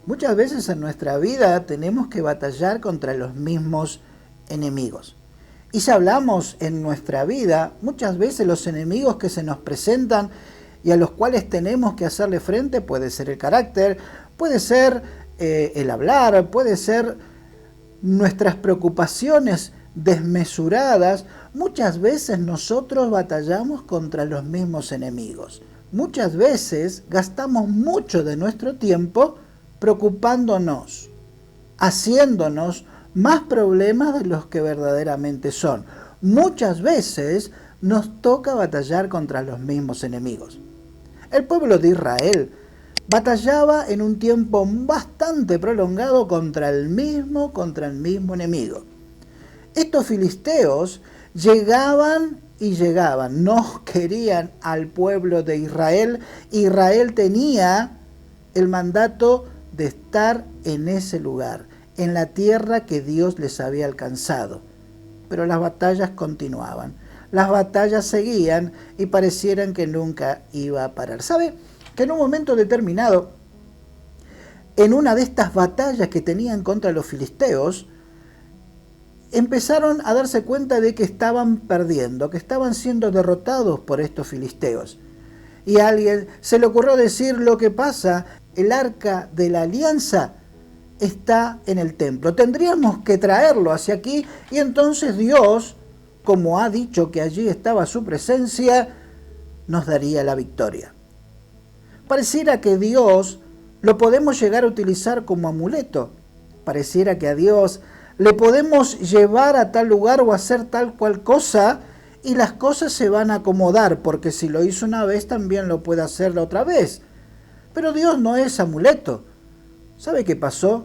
Muchas veces en nuestra vida tenemos que batallar contra los mismos enemigos. Y si hablamos en nuestra vida, muchas veces los enemigos que se nos presentan y a los cuales tenemos que hacerle frente puede ser el carácter, puede ser el hablar, puede ser nuestras preocupaciones desmesuradas. Muchas veces nosotros batallamos contra los mismos enemigos. Muchas veces gastamos mucho de nuestro tiempo preocupándonos, haciéndonos más problemas de los que verdaderamente son. Muchas veces nos toca batallar contra los mismos enemigos. El pueblo de Israel batallaba en un tiempo bastante prolongado contra el mismo enemigo. Estos filisteos llegaban y llegaban, no querían al pueblo de Israel. Israel tenía el mandato de estar en ese lugar, en la tierra que Dios les había alcanzado. Pero las batallas continuaban, las batallas seguían y parecieran que nunca iba a parar. ¿Sabe que en un momento determinado, en una de estas batallas que tenían contra los filisteos, empezaron a darse cuenta de que estaban perdiendo, que estaban siendo derrotados por estos filisteos? Y a alguien se le ocurrió decir: lo que pasa, el arca de la alianza está en el templo, tendríamos que traerlo hacia aquí, y entonces Dios, como ha dicho que allí estaba su presencia, nos daría la victoria. Pareciera que Dios lo podemos llegar a utilizar como amuleto. Pareciera que a Dios le podemos llevar a tal lugar o hacer tal cual cosa y las cosas se van a acomodar, porque si lo hizo una vez también lo puede hacer la otra vez. Pero Dios no es amuleto. ¿Sabe qué pasó?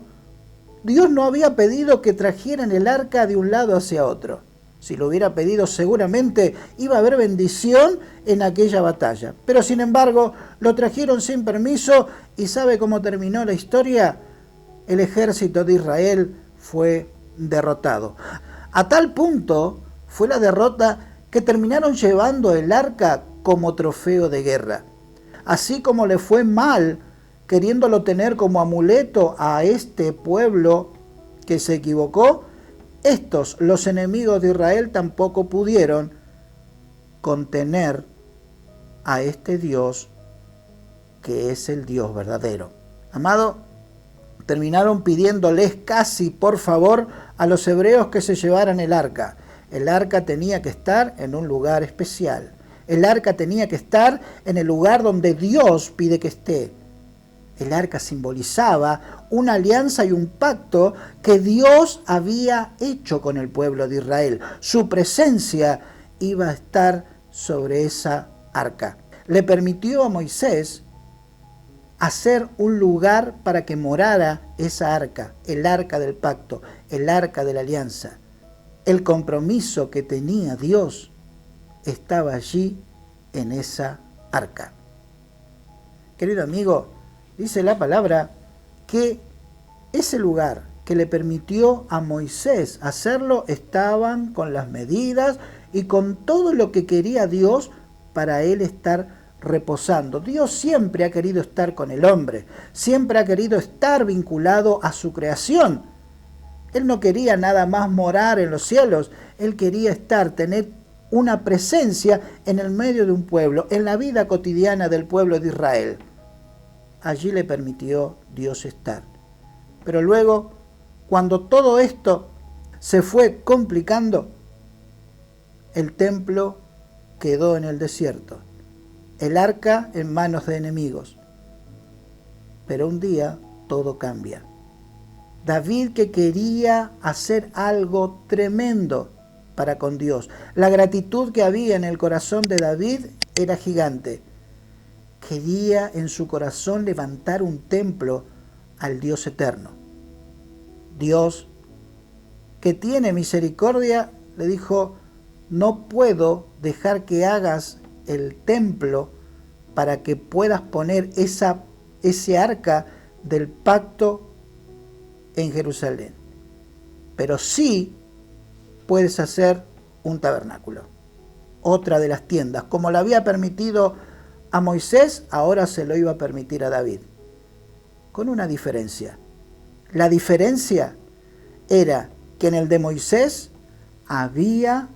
Dios no había pedido que trajeran el arca de un lado hacia otro. Si lo hubiera pedido, seguramente iba a haber bendición en aquella batalla. Pero sin embargo, lo trajeron sin permiso, y ¿sabe cómo terminó la historia? El ejército de Israel fue derrotado. A tal punto fue la derrota que terminaron llevando el arca como trofeo de guerra. Así como le fue mal queriéndolo tener como amuleto a este pueblo que se equivocó, los enemigos de Israel, tampoco pudieron contener a este Dios que es el Dios verdadero. Amado, terminaron pidiéndoles casi por favor a los hebreos que se llevaran el arca. El arca tenía que estar en un lugar especial. El arca tenía que estar en el lugar donde Dios pide que esté. El arca simbolizaba una alianza y un pacto que Dios había hecho con el pueblo de Israel. Su presencia iba a estar sobre esa arca. Le permitió a Moisés hacer un lugar para que morara esa arca, el arca del pacto, el arca de la alianza. El compromiso que tenía Dios estaba allí en esa arca. Querido amigo, dice la palabra que ese lugar que le permitió a Moisés hacerlo estaban con las medidas y con todo lo que quería Dios para él estar reposando. Dios siempre ha querido estar con el hombre, siempre ha querido estar vinculado a su creación. Él no quería nada más morar en los cielos, él quería tener una presencia en el medio de un pueblo, en la vida cotidiana del pueblo de Israel. Allí le permitió Dios estar. Pero luego, cuando todo esto se fue complicando, el templo quedó en el desierto, el arca en manos de enemigos. Pero un día todo cambia. David, que quería hacer algo tremendo para con Dios. La gratitud que había en el corazón de David era gigante. Quería en su corazón levantar un templo al Dios eterno. Dios, que tiene misericordia, le dijo: no puedo dejar que hagas el templo para que puedas poner ese arca del pacto en Jerusalén, pero sí puedes hacer un tabernáculo. otra de las tiendas. Como lo había permitido a Moisés, ahora se lo iba a permitir a David. Con una diferencia. La diferencia era que en el de Moisés había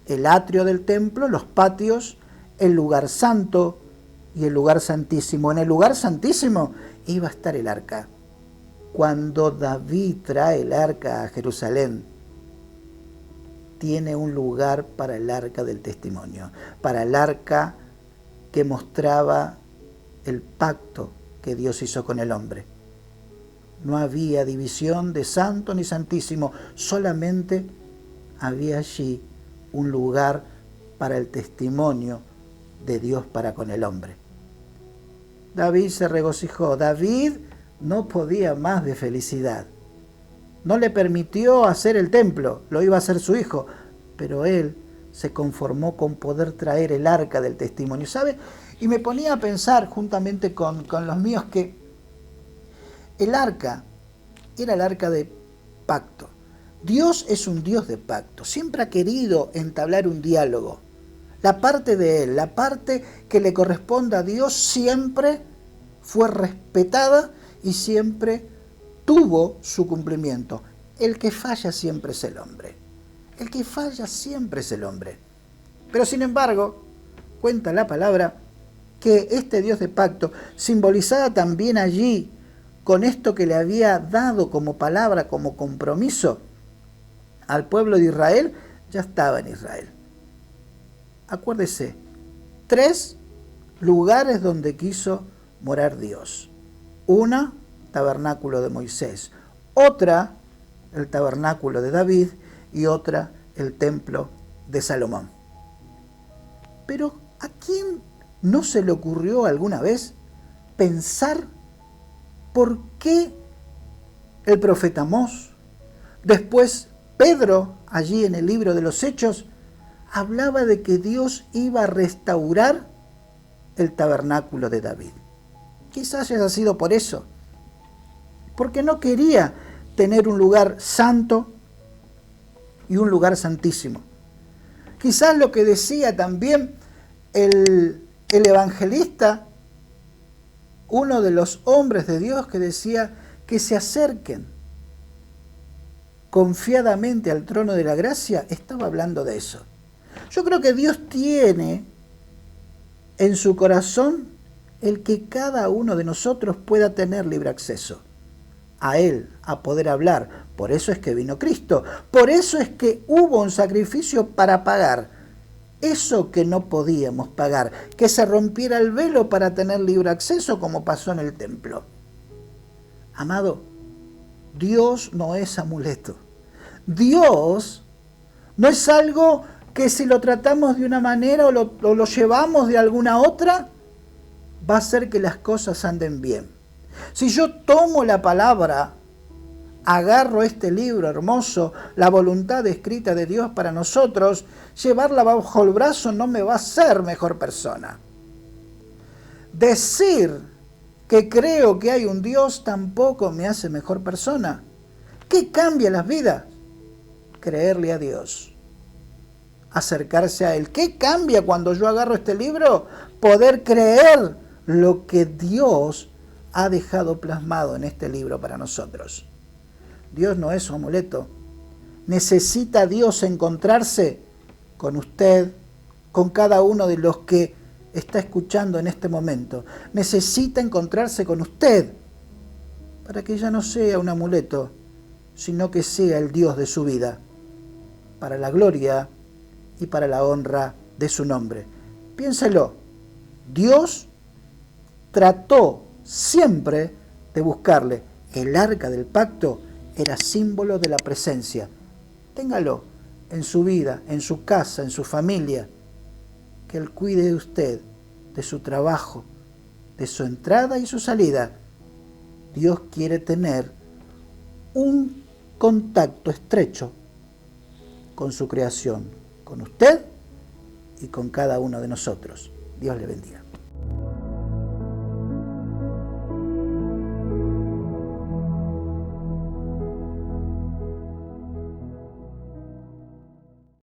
el atrio del templo, los patios, el lugar santo y el lugar santísimo. En el lugar santísimo iba a estar el arca. Cuando David trae el arca a Jerusalén, tiene un lugar para el arca del testimonio, para el arca que mostraba el pacto que Dios hizo con el hombre. No había división de santo ni santísimo, solamente había allí un lugar para el testimonio de Dios para con el hombre. David se regocijó. David no podía más de felicidad. No le permitió hacer el templo, lo iba a hacer su hijo, pero él se conformó con poder traer el arca del testimonio, ¿sabe? Y me ponía a pensar juntamente con los míos que el arca era el arca de pacto. Dios es un Dios de pacto, siempre ha querido entablar un diálogo. La parte de Él, la parte que le corresponde a Dios siempre fue respetada y siempre tuvo su cumplimiento. El que falla siempre es el hombre. El que falla siempre es el hombre. Pero sin embargo, cuenta la palabra que este Dios de pacto, simbolizada también allí con esto que le había dado como palabra, como compromiso al pueblo de Israel, ya estaba en Israel. Acuérdese, 3 lugares donde quiso morar Dios. Una, tabernáculo de Moisés. Otra, el tabernáculo de David. Y otra, el templo de Salomón. Pero ¿a quién no se le ocurrió alguna vez pensar por qué el profeta Amós, después Pedro, allí en el libro de los Hechos, hablaba de que Dios iba a restaurar el tabernáculo de David? Quizás haya sido por eso, porque no quería tener un lugar santo y un lugar santísimo. Quizás lo que decía también el evangelista, uno de los hombres de Dios, que decía que se acerquen confiadamente al trono de la gracia, estaba hablando de eso. Yo creo que Dios tiene en su corazón el que cada uno de nosotros pueda tener libre acceso a Él, a poder hablar. Por eso es que vino Cristo. Por eso es que hubo un sacrificio para pagar eso que no podíamos pagar, que se rompiera el velo para tener libre acceso, como pasó en el templo. Amado, Dios no es amuleto. Dios no es algo que si lo tratamos de una manera o lo llevamos de alguna otra, va a hacer que las cosas anden bien. Si yo tomo la palabra, agarro este libro hermoso, la voluntad escrita de Dios para nosotros, llevarla bajo el brazo no me va a hacer mejor persona. Decir que creo que hay un Dios tampoco me hace mejor persona. ¿Qué cambia las vidas? Creerle a Dios, acercarse a Él. ¿Qué cambia cuando yo agarro este libro? Poder creer lo que Dios ha dejado plasmado en este libro para nosotros. Dios no es su amuleto. Necesita Dios encontrarse con usted, con cada uno de los que está escuchando en este momento. Necesita encontrarse con usted para que ya no sea un amuleto, sino que sea el Dios de su vida, para la gloria y para la honra de su nombre. Piénselo, Dios trató siempre de buscarle. El arca del pacto era símbolo de la presencia. Téngalo en su vida, en su casa, en su familia. Que Él cuide de usted, de su trabajo, de su entrada y su salida. Dios quiere tener un contacto estrecho con su creación, con usted y con cada uno de nosotros. Dios le bendiga.